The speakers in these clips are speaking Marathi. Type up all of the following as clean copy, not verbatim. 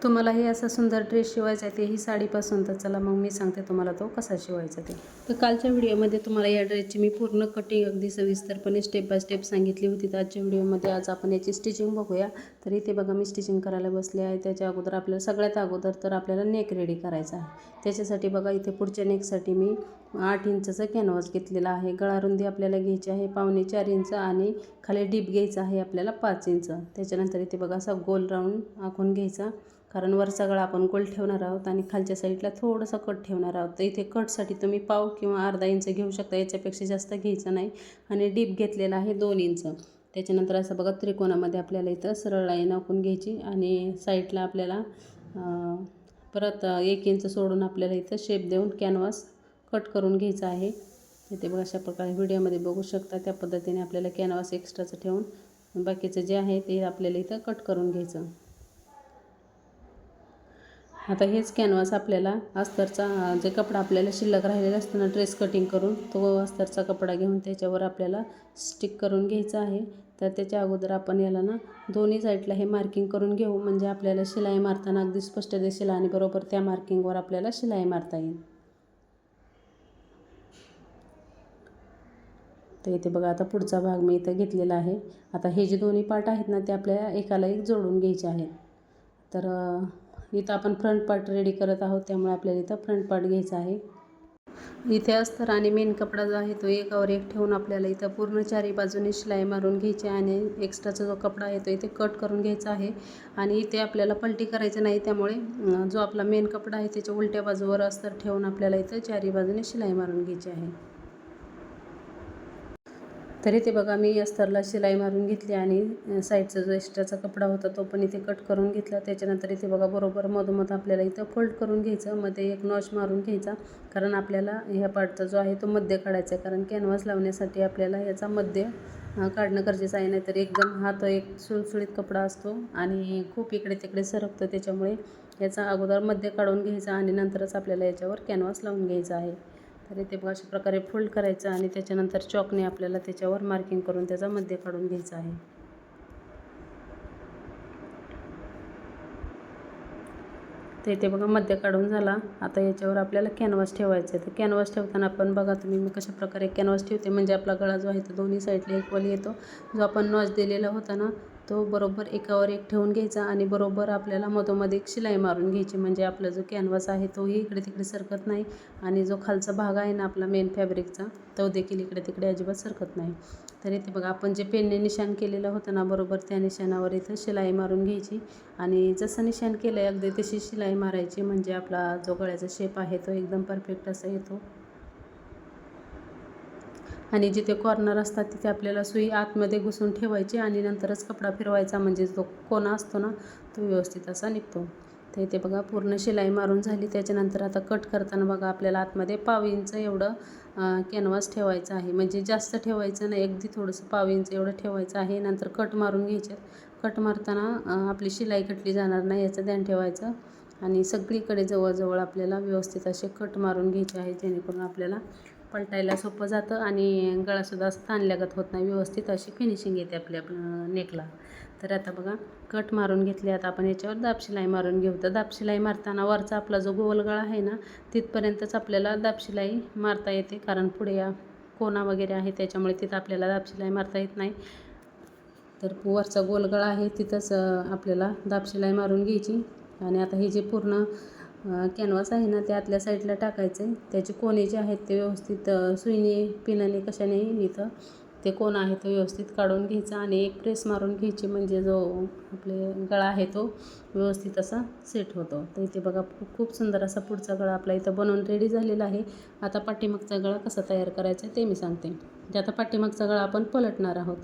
तुम्हालाही असा सुंदर ड्रेस शिवायचा आहे तेही साडीपासून, तर चला मग मी सांगते तुम्हाला तो कसा शिवायचा ते. तर कालच्या व्हिडिओमध्ये तुम्हाला या ड्रेसची मी पूर्ण कटिंग अगदी सविस्तरपणे स्टेप बाय स्टेप सांगितली होती. तर आजच्या व्हिडिओमध्ये आज आपण याची स्टिचिंग बघूया. तर इथे बघा मी स्टिचिंग करायला बसले आहे. त्याच्या अगोदर आपल्याला सगळ्यात अगोदर तर आपल्याला नेक रेडी करायचा आहे. त्याच्यासाठी बघा इथे पुढच्या नेकसाठी मी 8 इंचचा कॅनव्हास घेतलेला आहे. गळारुंदी आपल्याला घ्यायची आहे 4.5 इंच आणि खाली डीप घ्यायचा आहे आपल्याला 5 इंच. त्याच्यानंतर इथे बघा असा गोल राऊंड आखून घ्यायचा, कारण वरचा गळा आपण गोल ठेवणार आहोत आणि खालच्या साईडला थोडंसं कट ठेवणार आहोत. तर इथे कटसाठी तुम्ही 1/4 किंवा अर्धा इंच घेऊ शकता, याच्यापेक्षा जास्त घ्यायचं नाही. आणि डीप घेतलेला आहे 2 इंच. त्याच्यानंतर असं बघा त्रिकोणामध्ये आपल्याला इथं सरळ लाईन आखून घ्यायची आणि साईडला आपल्याला परत 1 इंच सोडून आपल्याला इथं शेप देऊन कॅनव्हास कट करून घ्यायचा आहे. इथे बघा अशा प्रकारे व्हिडिओमध्ये बघू शकता त्या पद्धतीने आपल्याला कॅनव्हास एक्स्ट्राचं ठेवून बाकीचं जे आहे ते आपल्याला इथं कट करून घ्यायचं. आता हेच कॅनव्हास आपल्याला अस्तरचा जे कपडा आपल्याला शिल्लक राहिलेला असतो ना ड्रेस कटिंग करून, तो अस्तरचा कपडा घेऊन त्याच्यावर आपल्याला स्टिक करून घ्यायचा आहे. तर त्याच्या अगोदर आपण याला ना दोन्ही साईडला हे मार्किंग करून घेऊ, म्हणजे आपल्याला शिलाई मारताना अगदी स्पष्ट दिसेल आणि बरोबर त्या मार्किंगवर आपल्याला शिलाई मारता येईल. तर इथे बघा आता पुढचा भाग मी इथं घेतलेला आहे. आता हे जे दोन्ही पार्ट आहेत ना ते आपल्याला एकाला एक जोडून घ्यायचे आहेत. तर इथं आपण फ्रंट पार्ट रेडी करत आहोत, त्यामुळे आपल्याला इथं फ्रंट पार्ट घ्यायचा आहे. इथे अस्तर आणि मेन कपडा जो आहे तो एकावर एक ठेवून आपल्याला इथं पूर्ण चारी बाजूने शिलाई मारून घ्यायची आणि एक्स्ट्राचा जो कपडा आहे तो इथे कट करून घ्यायचा आहे. आणि इथे आपल्याला पलटी करायचं नाही, त्यामुळे जो आपला मेन कपडा आहे त्याच्या उलट्या बाजूवर अस्तर ठेवून आपल्याला इथं चारी बाजूने शिलाई मारून घ्यायची आहे. तर इथे बघा मी अस्तरला शिलाई मारून घेतली आणि साईडचा जो एक्स्ट्राचा कपडा होता तो पण इथे कट करून घेतला. त्याच्यानंतर इथे बघा बरोबर मधोमध आपल्याला इथं फोल्ड करून घ्यायचं, मध्ये एक नॉच मारून घ्यायचा, कारण आपल्याला ह्या पार्टचा जो आहे तो मध्य काढायचा आहे. कारण कॅनव्हास लावण्यासाठी आपल्याला याचा मध्य काढणं गरजेचं आहे, नाहीतर एकदम हा तो एक सुळसुळीत कपडा असतो आणि खूप इकडे तिकडे सरकतं. त्याच्यामुळे याचा अगोदर मध्य काढून घ्यायचा आणि नंतरच आपल्याला याच्यावर कॅनव्हास लावून घ्यायचा आहे. तर इथे बघा अशा प्रकारे फोल्ड करायचं आणि त्याच्यानंतर चॉकने आपल्याला त्याच्यावर मार्किंग करून त्याचा मध्य काढून घ्यायचा आहे. तर इथे बघा मध्य काढून झाला. आता याच्यावर आपल्याला कॅनव्हास ठेवायचा आहे. तर कॅनव्हास ठेवताना आपण बघा तुम्ही मी कशा प्रकारे कॅनव्हास ठेवते, म्हणजे आपला गळा जो आहे तो दोन्ही साईडला इक्वल येतो. जो आपण नॉच दिलेला होता ना तो बरोबर एकावर एक ठेवून घ्यायचा आणि बरोबर आपल्याला मधोमध एक शिलाई मारून घ्यायची, म्हणजे आपला जो कॅनव्हास आहे तोही इकडे तिकडे सरकत नाही आणि जो खालचा भाग आहे ना आपला मेन फॅब्रिकचा तो देखील इकडे तिकडे अजिबात सरकत नाही. तर इथे बघा आपण जे पेनने निशाण केलेलं होतं ना बरोबर त्या निशाणावर इथं शिलाई मारून घ्यायची आणि जसं निशाण केलं आहे अगदी तशी शिलाई मारायची, म्हणजे आपला जो गळ्याचा शेप आहे तो एकदम परफेक्ट असा येतो. आणि जिथे कॉर्नर असतात तिथे आपल्याला सुई आतमध्ये घुसून ठेवायची आणि नंतरच कपडा फिरवायचा, म्हणजे जो कोना असतो ना तो व्यवस्थित असा निघतो. तर इथे बघा पूर्ण शिलाई मारून झाली. त्याच्यानंतर आता कट करताना बघा आपल्याला आतमध्ये 1/2 इंच एवढं कॅनव्हास ठेवायचं आहे, म्हणजे जास्त ठेवायचं नाही, अगदी थोडंसं 1/2 इंच एवढं ठेवायचं आहे. नंतर कट मारून घ्यायचे. कट मारताना आपली शिलाई कटली जाणार नाही याचं ध्यान ठेवायचं आणि सगळीकडे जवळजवळ आपल्याला व्यवस्थित असे कट मारून घ्यायचे आहे, जेणेकरून आपल्याला पलटायला सोपं जातं आणि गळासुद्धा ताणल्यागत होत नाही, व्यवस्थित अशी फिनिशिंग येते आपल्या नेकला. तर आता बघा कट मारून घेतले. आता आपण याच्यावर दाब शिलाई मारून घेऊ. तर दाब शिलाई मारताना वरचा आपला जो गोल गळा आहे ना तिथपर्यंतच आपल्याला दाब शिलाई मारता येते, कारण पुढे या कोना वगैरे आहे त्याच्यामुळे तिथं आपल्याला दाब शिलाई मारता येत नाही. तर वरचा गोल गळा आहे तिथंच आपल्याला दाब शिलाई मारून घ्यायची. आणि आता हे जे पूर्ण कॅनव्हास आहे ना ते आतल्या साईडला टाकायचं आहे. त्याचे कोने जे आहेत ते व्यवस्थित सुईने पिनाने कशाने इथं ते कोण आहे तो व्यवस्थित काढून घ्यायचा आणि एक प्रेस मारून घ्यायची, म्हणजे जो आपले गळा आहे तो व्यवस्थित असा सेट होतो. तर इथे बघा खूप सुंदर असा पुढचा गळा आपला इथं बनवून रेडी झालेला आहे. आता पाठीमागचा गळा कसा तयार करायचा आहे ते मी सांगते. जे आता पाठीमागचा गळा आपण पलटणार आहोत.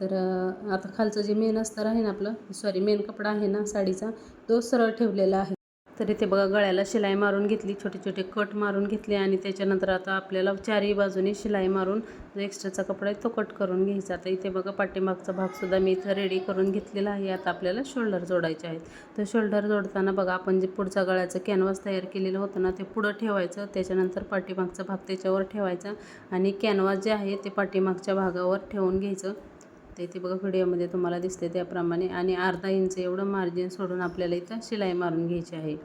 तर आता खालचं जे मेन अस्तर आहे ना आपलं मेन कपडा आहे ना साडीचा तो सरळ ठेवलेला आहे. तर इथे बघा गळ्याला शिलाई मारून घेतली, छोटे छोटे कट मारून घेतले आणि त्याच्यानंतर आता आपल्याला चारही बाजूने शिलाई मारून जो एक्स्ट्राचा कपडा आहे तो कट करून घ्यायचा. तर इथे बघा पाठीमागचा भागसुद्धा मी इथं रेडी करून घेतलेला आहे. आता आपल्याला शोल्डर जोडायचे आहेत. तर शोल्डर जोडताना बघा आपण जे पुढचा गळ्याचं कॅनव्हास तयार केलेलं होतं ना ते पुढं ठेवायचं, त्याच्यानंतर पाठीमागचा भाग त्याच्यावर ठेवायचा आणि कॅनव्हास जे आहे ते पाठीमागच्या भागावर ठेवून घ्यायचं. तर इथे बघा व्हिडिओमध्ये तुम्हाला दिसते त्याप्रमाणे आणि अर्धा इंच एवढं मार्जिन सोडून आपल्याला इथं शिलाई मारून घ्यायची आहे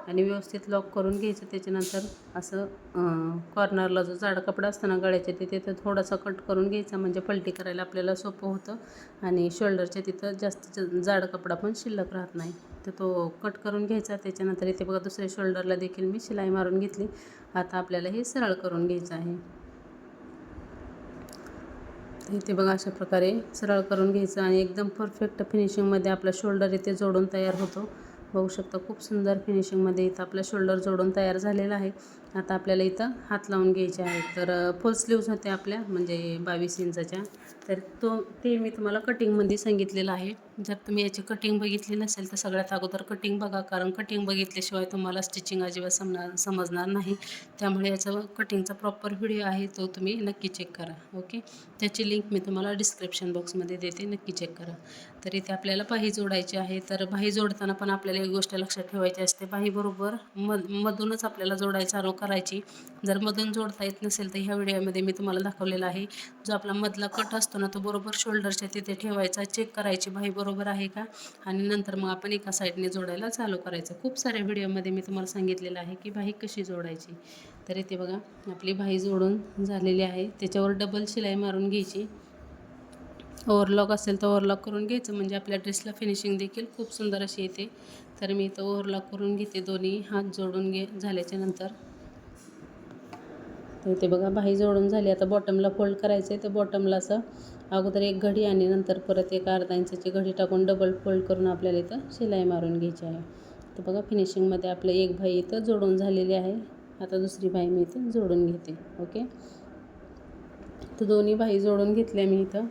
आणि व्यवस्थित लॉक करून घ्यायचं. त्याच्यानंतर असं कॉर्नरला जो जाड कपडा असतो ना गळ्याच्या तिथे थोडासा कट करून घ्यायचा, म्हणजे पलटी करायला आपल्याला सोपं होतं आणि शोल्डरच्या तिथं जास्त जाड कपडा पण शिल्लक राहत नाही. तर तो कट करून घ्यायचा. त्याच्यानंतर इथे बघा दुसऱ्या शोल्डरला देखील मी शिलाई मारून घेतली. आता आपल्याला हे सरळ करून घ्यायचं आहे. इथे बघा अशा प्रकारे सरळ करून घ्यायचं आणि एकदम परफेक्ट फिनिशिंगमध्ये आपला शोल्डर इथे जोडून तयार होतो. बघू शकता खूप सुंदर फिनिशिंगमध्ये इथं आपला शोल्डर जोडून तयार झालेला आहे. आता आपल्याला इथं हात लावून घ्यायचे आहेत. तर फुल स्लीव्ज होत्या आपल्या म्हणजे 22 इंचाच्या. तर ते मी तुम्हाला कटिंगमध्ये सांगितलेलं आहे. जर तुम्ही याची कटिंग बघितली नसेल तर सगळ्यात अगोदर कटिंग बघा, कारण कटिंग बघितल्याशिवाय तुम्हाला स्टिचिंग अजिबात समजणार नाही. त्यामुळे याचा कटिंगचा प्रॉपर व्हिडिओ आहे, तो तुम्ही नक्की चेक करा. ओके, त्याची लिंक मी तुम्हाला डिस्क्रिप्शन बॉक्समध्ये देते, नक्की चेक करा. तर इथे आपल्याला बाही जोडायची आहे. तर बाही जोडताना पण आपल्याला एक गोष्ट लक्षात ठेवायची असते, बाहीबरोबर मधूनच आपल्याला जोडायला चालू करायची. जर मधून जोडता येत नसेल तर ह्या व्हिडिओमध्ये मी तुम्हाला दाखवलेला आहे. जो आपला मधला कट असतो ना तो बरोबर शोल्डरच्या तिथे ठेवायचा, चेक करायची बाही बरोबर आहे का, आणि नंतर मग आपण एका साईडने जोडायला चालू करायचं. खूप साऱ्या व्हिडिओमध्ये मी तुम्हाला सांगितलेलं आहे की बाही कशी जोडायची. तर इथे बघा आपली बाही जोडून झालेली आहे. त्याच्यावर डबल शिलाई मारून घ्यायची. ओव्हरलॉक असेल तर ओव्हरलॉक करून घ्यायचं, म्हणजे आपल्या ड्रेसला फिनिशिंग देखील खूप सुंदर अशी येते. तर मी इथं ओव्हरलॉक करून घेते दोन्ही हात जोडून झाल्याच्या नंतर. तर इथे बघा बाही जोडून झाली. आता बॉटमला फोल्ड करायचं आहे. तर बॉटमला असं अगोदर एक घडी आणि नंतर परत एक अर्धा इंचाची घडी टाकून डबल फोल्ड करून आपल्याला इथं शिलाई मारून घ्यायची आहे. तर बघा फिनिशिंगमध्ये आपलं एक बाही इथं जोडून झालेली आहे. आता दुसरी बाही मी इथं जोडून घेते. ओके, तर दोन्ही बाही जोडून घेतल्या मी इथं.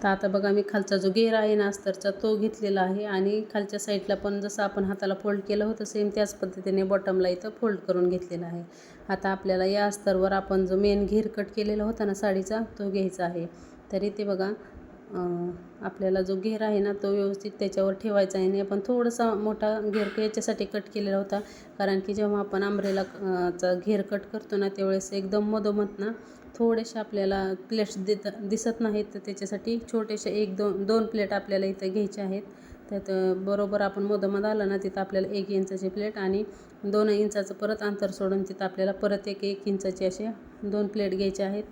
तर आता बघा मी खालचा जो घेर आहे ना अस्तरचा तो घेतलेला आहे आणि खालच्या साईडला पण जसं आपण हाताला फोल्ड केलं होतं सेम त्याच पद्धतीने बॉटमला इथं फोल्ड करून घेतलेला आहे. आता आपल्याला या अस्तरवर आपण जो मेन घेर कट केलेला होता ना साडीचा तो घ्यायचा आहे. तर इथे बघा आपल्याला जो घेर आहे ना तो व्यवस्थित त्याच्यावर ठेवायचा आहे आणि आपण थोडासा मोठा घेर याच्यासाठी कट केलेला होता, कारण की जेव्हा आपण अंब्रेला चा घेर कट करतो ना त्यावेळेस एकदम मधोमध ना थोडेसे आपल्याला प्लेट्स दिसत नाहीत. तर त्याच्यासाठी छोटेसे 1-2 प्लेट आपल्याला इथं घ्यायचे आहेत. त्यात बरोबर आपण मधोमध आलं ना तिथं आपल्याला 1 इंचाची प्लेट आणि 2 इंचाचं परत अंतर सोडून तिथं आपल्याला परत 1 इंचाचे असे 2 प्लेट घ्यायचे आहेत.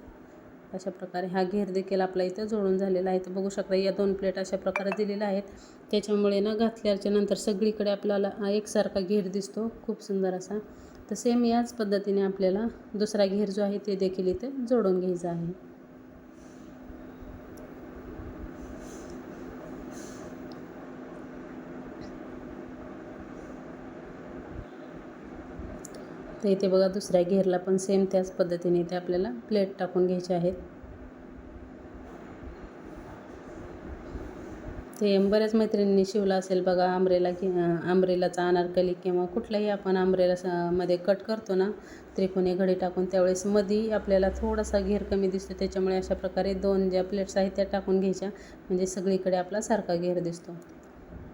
अशा प्रकारे हा घेर देखील आपला इथं जोडून झालेला आहे. तर बघू शकता या 2 प्लेट अशा प्रकारे दिलेल्या आहेत. त्याच्यामुळे ना घातल्याच्या नंतर सगळीकडे आपल्याला एकसारखा घेर दिसतो, खूप सुंदर असा. तर सेम याच पद्धतीने आपल्याला दुसरा घेर जो आहे ते देखील इथे जोडून घ्यायचा आहे. तर इथे बघा दुसऱ्या घेरला पण सेम त्याच पद्धतीने इथे आपल्याला प्लेट टाकून घ्यायचे आहेत. ते बऱ्याच मैत्रिणींनी शिवला असेल बघा अंब्रेलाचा अनारकली किंवा कुठलाही आपण अंब्रेला मध्ये कट करतो ना त्रिकोणी घडी टाकून, त्यावेळेस मध्ये आपल्याला थोडासा घेर कमी दिसतो. त्याच्यामुळे अशा प्रकारे 2 ज्या प्लेट्स आहेत त्या टाकून घ्यायच्या, म्हणजे सगळीकडे आपला सारखा घेर दिसतो.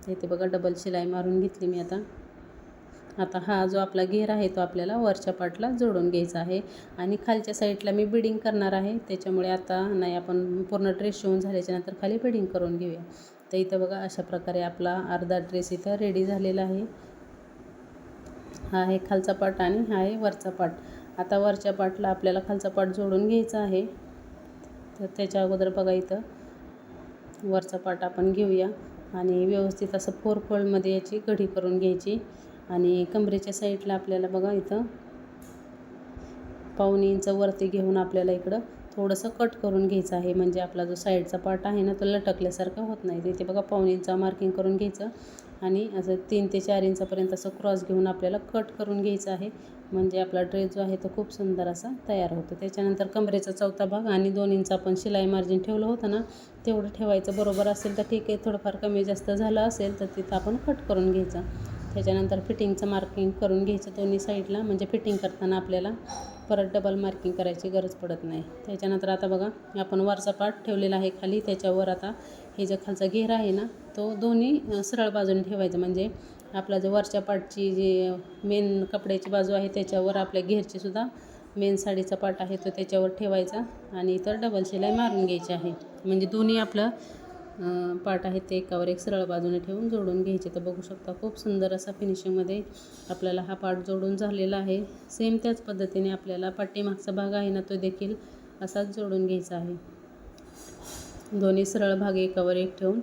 इथे बघा डबल शिलाई मारून घेतली मी आता हा जो आपला घेर आहे तो आपल्याला वरच्या पार्टला जोडून घ्यायचा आहे आणि खालच्या साईडला मी बिडिंग करणार आहे. त्याच्यामुळे आता नाही, आपण पूर्ण ड्रेस शिवून झाल्याच्या नंतर खाली बिडिंग करून घेऊया. तर इथं बघा अशा प्रकारे आपला अर्धा ड्रेस इथं रेडी झालेला आहे. हा आहे खालचा पार्ट आणि हा आहे वरचा पार्ट. आता वरच्या पार्टला आपल्याला खालचा पार्ट जोडून घ्यायचा आहे. तर त्याच्या अगोदर बघा इथं वरचा पार्ट आपण घेऊया आणि व्यवस्थित असं 4 फोल्डमध्ये याची घडी करून घ्यायची आणि कमरेच्या साईडला आपल्याला बघा इथं 1.25 इंच वरती घेऊन आपल्याला इकडं थोडंसं कट करून घ्यायचं आहे, म्हणजे आपला जो साईडचा पार्ट आहे ना तो लटकल्यासारखा होत नाही. तिथे बघा 1.25 इंच मार्किंग करून घ्यायचं आणि असं 3 ते 4 इंचापर्यंत असं क्रॉस घेऊन आपल्याला कट करून घ्यायचं आहे, म्हणजे आपला ड्रेस जो आहे तो खूप सुंदर असा तयार होतो. त्याच्यानंतर कमरेचा चौथा भाग आणि 2 इंच आपण शिलाई मार्जिन ठेवलं होतं ना तेवढं ठेवायचं. बरोबर असेल तर ठीक आहे, थोडंफार कमी जास्त झालं असेल तर तिथं आपण कट करून घ्यायचं. त्याच्यानंतर फिटिंगचं मार्किंग करून घ्यायचं दोन्ही साईडला, म्हणजे फिटिंग करताना आपल्याला परत डबल मार्किंग करायची गरज पडत नाही. त्याच्यानंतर आता बघा आपण वरचा पार्ट ठेवलेला आहे खाली, त्याच्यावर आता हे जे खालचा घेर आहे ना तो दोन्ही सरळ बाजूने ठेवायचा, म्हणजे आपला जो वरच्या पार्टची जी मेन कपड्याची बाजू आहे त्याच्यावर आपल्या घेरची सुद्धा मेन साडीचा पार्ट आहे तो त्याच्यावर ठेवायचा आणि इतर डबल शिलाई मारून घ्यायची आहे. म्हणजे दोन्ही आपलं पार्ट आहेत ते एकावर एक सरळ बाजूने ठेवून जोडून घ्यायचे. तर बघू शकता खूप सुंदर असा फिनिशिंगमध्ये आपल्याला हा पार्ट जोडून झालेला आहे. सेम त्याच पद्धतीने आपल्याला पाठीमागचा भाग आहे ना तो देखील असाच जोडून घ्यायचा आहे. दोन्ही सरळ भाग एकावर एक ठेवून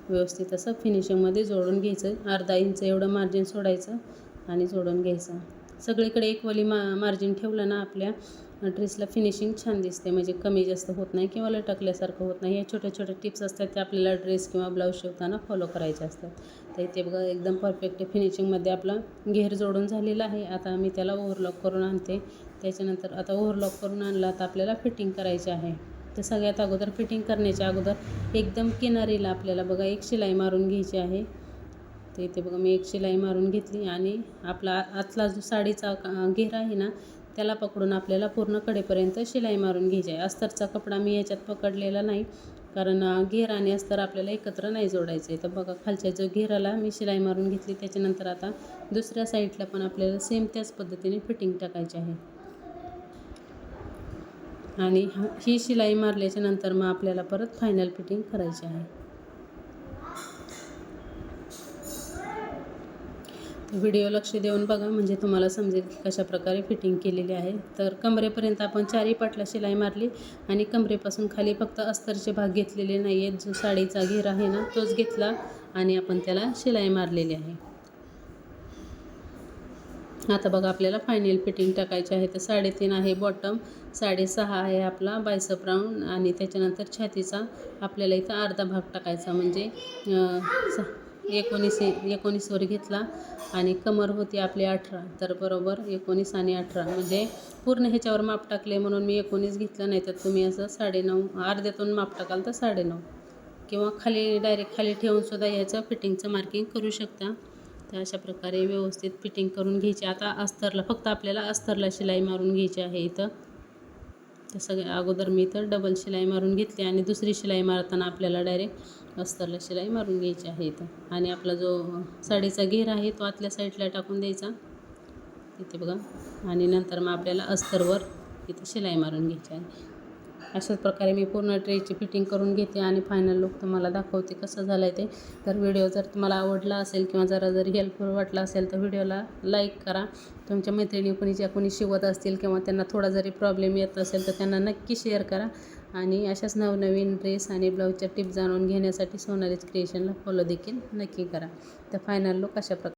व्यवस्थित असं फिनिशिंगमध्ये जोडून घ्यायचं. अर्धा इंच एवढं मार्जिन सोडायचं आणि जोडून घ्यायचं. सगळीकडे एकवली मार्जिन ठेवलं ना आपल्या ड्रेसला फिनिशिंग छान दिसते, म्हणजे कमी जास्त होत नाही किंवा लटकल्यासारखं होत नाही. या छोट्या छोट्या टिप्स असतात त्या आपल्याला ड्रेस किंवा ब्लाऊज शिवताना फॉलो करायचे असतात. तर इथे बघा एकदम परफेक्ट फिनिशिंगमध्ये आपला घेर जोडून झालेला आहे. आता मी त्याला ओव्हरलॉक करून आणते. त्याच्यानंतर आता ओव्हरलॉक करून आणला तर आपल्याला फिटिंग करायची आहे. तर सगळ्यात अगोदर फिटिंग करण्याच्या अगोदर एकदम किनारीला आपल्याला बघा एक शिलाई मारून घ्यायची आहे. तर इथे बघा मी एक शिलाई मारून घेतली आणि आपला आतला जो साडीचा घेर आहे ना त्याला पकडून आपल्याला पूर्ण कडेपर्यंत शिलाई मारून घ्यायची आहे. अस्तरचा कपडा मी याच्यात पकडलेला नाही, कारण घेर आणि अस्तर आपल्याला एकत्र नाही जोडायचं आहे. तर बघा खालच्या जो घेराला मी शिलाई मारून घेतली. त्याच्यानंतर आता दुसऱ्या साईडला पण आपल्याला सेम त्याच पद्धतीने फिटिंग टाकायची आहे. आणि ही शिलाई मारल्याच्या नंतर मग आपल्याला परत फायनल फिटिंग करायची आहे. व्हिडिओ लक्ष देऊन बघा, म्हणजे तुम्हाला समजेल की कशा प्रकारे फिटिंग केलेली आहे. तर कमरेपर्यंत आपण 4ही पाटला शिलाई मारली आणि कमरेपासून खाली फक्त अस्तरचे भाग घेतलेले नाही आहेत. जो साडीचा घेर आहे ना तोच घेतला आणि आपण त्याला शिलाई मारलेली आहे. आता बघा आपल्याला फायनल फिटिंग टाकायची आहे. तर 3.5 आहे बॉटम, 6.5 आहे आपला बायसेप राऊंड आणि त्याच्यानंतर छातीचा आपल्याला इथं अर्धा भाग टाकायचा, म्हणजे 19वर घेतला आणि कमर होती आपली 18. तर बरोबर 19 आणि 18 म्हणजे पूर्ण ह्याच्यावर माप टाकले म्हणून मी 19 घेतलं. नाही तर तुम्ही असं 9.5 अर्ध्यातून माप टाकाल तर 9.5 किंवा खाली डायरेक्ट खाली ठेवून सुद्धा याचं फिटिंगचं मार्किंग करू शकता. तर अशा प्रकारे व्यवस्थित फिटिंग करून घ्यायची. आता अस्तरला फक्त आपल्याला अस्तरला शिलाई मारून घ्यायची आहे इथं. तर सगळ्या अगोदर मी इथं डबल शिलाई मारून घेतली आणि दुसरी शिलाई मारताना आपल्याला डायरेक्ट अस्तरला शिलाई मारून घ्यायची आहे इथं. आणि आपला जो साडीचा घेर आहे तो आतल्या साईडला टाकून द्यायचा इथे बघा. आणि नंतर मग आपल्याला अस्तरवर इथं शिलाई मारून घ्यायची आहे. अशाच प्रकारे मी पूर्ण ड्रेसची फिटिंग करून घेते आणि फायनल लुक तुम्हाला दाखवते कसं झालं आहे ते. तर व्हिडिओ जर तुम्हाला आवडला असेल किंवा जरी हेल्पफुल वाटला असेल तर व्हिडिओला लाईक करा. तुमच्या मैत्रिणी ज्या कोणी शिवत असतील किंवा त्यांना थोडा जरी प्रॉब्लेम येत असेल तर त्यांना नक्की शेअर करा. आणि अशाच नवनवीन ड्रेस आणि ब्लाऊजच्या टिप्स जाणून घेण्यासाठी सोनालीज क्रिएशनला फॉलो देखील नक्की करा. तर फायनल लुक अशा प्रकारे